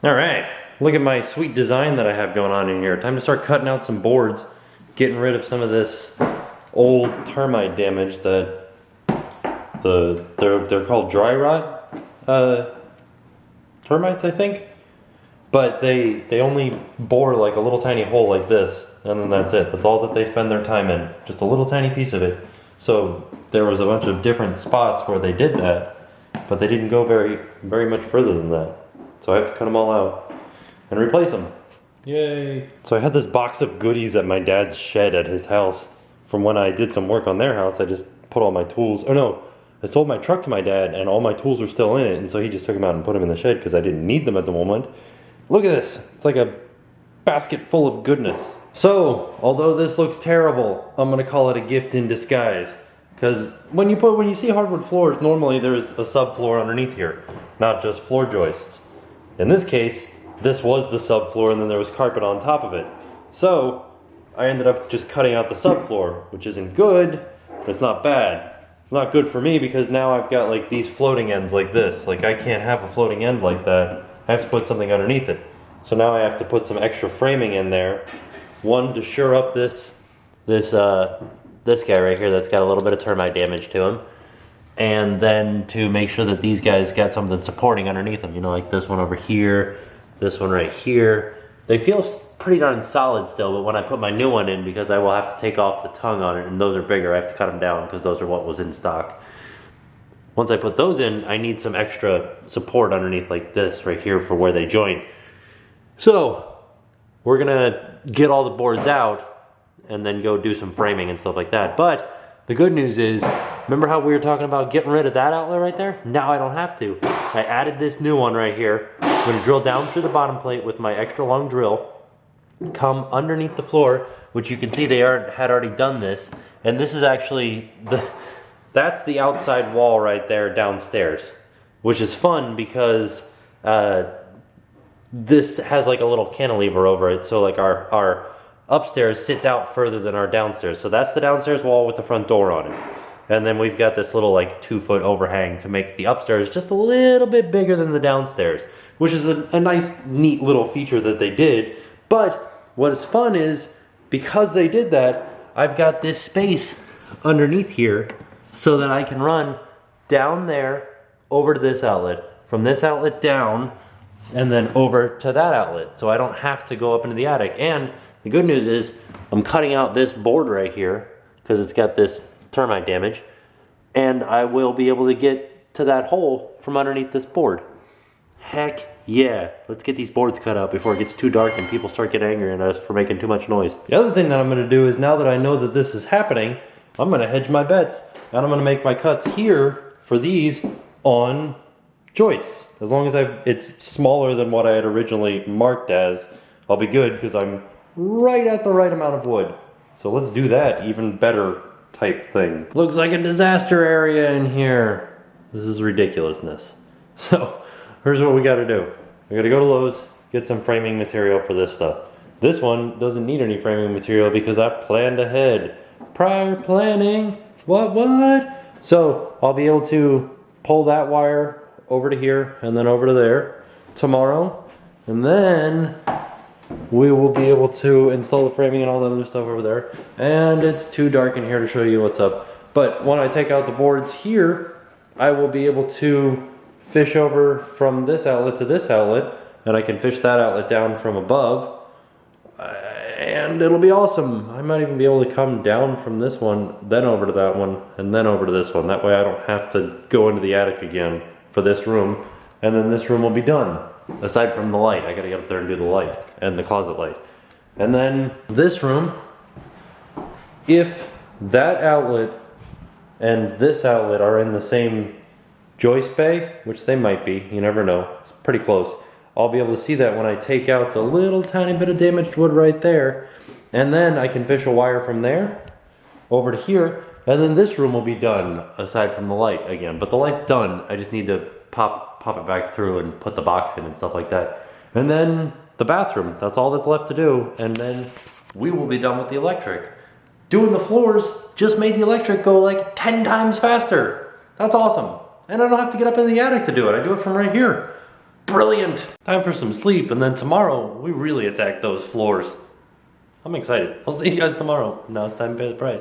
All right, look at my sweet design that I have going on in here. Time to start cutting out some boards, getting rid of some of this old termite damage that they're called dry rot termites, I think. But they only bore like a little tiny hole like this, and then that's it. That's all that they spend their time in, just a little tiny piece of it. So there was a bunch of different spots where they did that, but they didn't go very much further than that. So I have to cut them all out and replace them. Yay! So I had this box of goodies at my dad's shed at his house from when I did some work on their house. I just put all my tools, oh no, I sold my truck to my dad and all my tools are still in it, and so he just took them out and put them in the shed because I didn't need them at the moment. Look at this, it's like a basket full of goodness. So, although this looks terrible, I'm gonna call it a gift in disguise. Because when you see hardwood floors, normally there's a subfloor underneath here, not just floor joists. In this case, this was the subfloor and then there was carpet on top of it. So, I ended up just cutting out the subfloor, which isn't good, but it's not bad. It's not good for me because now I've got like these floating ends like this. Like I can't have a floating end like that. I have to put something underneath it. So now I have to put some extra framing in there. One, to shore up this guy right here that's got a little bit of termite damage to him. And then to make sure that these guys got something supporting underneath them. You know, like this one over here, this one right here. They feel pretty darn solid still, but when I put my new one in, because I will have to take off the tongue on it, and those are bigger, I have to cut them down because those are what was in stock. Once I put those in, I need some extra support underneath like this right here for where they join. So we're gonna get all the boards out and then go do some framing and stuff like that. But the good news is, remember how we were talking about getting rid of that outlet right there? Now I don't have to. I added this new one right here. I'm gonna drill down through the bottom plate with my extra long drill, come underneath the floor, which you can see they had already done this. And this is actually, that's the outside wall right there downstairs, which is fun because this has like a little cantilever over it. So like our upstairs sits out further than our downstairs. So that's the downstairs wall with the front door on it. And then we've got this little like 2-foot overhang to make the upstairs just a little bit bigger than the downstairs, which is a nice, neat little feature that they did. But what is fun is, because they did that, I've got this space underneath here so that I can run down there over to this outlet, from this outlet down, and then over to that outlet. So I don't have to go up into the attic. And the good news is I'm cutting out this board right here because it's got this termite damage, and I will be able to get to that hole from underneath this board. Heck yeah, let's get these boards cut out before it gets too dark and people start getting angry at us for making too much noise. The other thing that I'm gonna do is, now that I know that this is happening, I'm gonna hedge my bets, and I'm gonna make my cuts here for these on joists. As long as it's smaller than what I had originally marked as, I'll be good because I'm right at the right amount of wood. So let's do that even better type thing. Looks like a disaster area in here. This is ridiculousness. So here's what we gotta do. We gotta go to Lowe's, get some framing material for this stuff. This one doesn't need any framing material because I planned ahead. Prior planning, what? So I'll be able to pull that wire over to here and then over to there tomorrow, and then we will be able to install the framing and all that other stuff over there. And it's too dark in here to show you what's up, but when I take out the boards here, I will be able to fish over from this outlet to this outlet, and I can fish that outlet down from above, and it'll be awesome. I might even be able to come down from this one, then over to that one, and then over to this one. That way I don't have to go into the attic again for this room, and then this room will be done. Aside from the light, I gotta get up there and do the light and the closet light. And then this room, if that outlet and this outlet are in the same joist bay, which they might be, you never know, it's pretty close, I'll be able to see that when I take out the little tiny bit of damaged wood right there, and then I can fish a wire from there over to here, and then this room will be done aside from the light again. But the light's done, I just need to pop it back through and put the box in and stuff like that. And then the bathroom, that's all that's left to do, and then we will be done with the electric. Doing the floors just made the electric go like 10 times faster. That's awesome. And I don't have to get up in the attic to do it. I do it from right here. Brilliant! Time for some sleep, and then tomorrow we really attack those floors. I'm excited. I'll see you guys tomorrow. Now it's time to pay the price.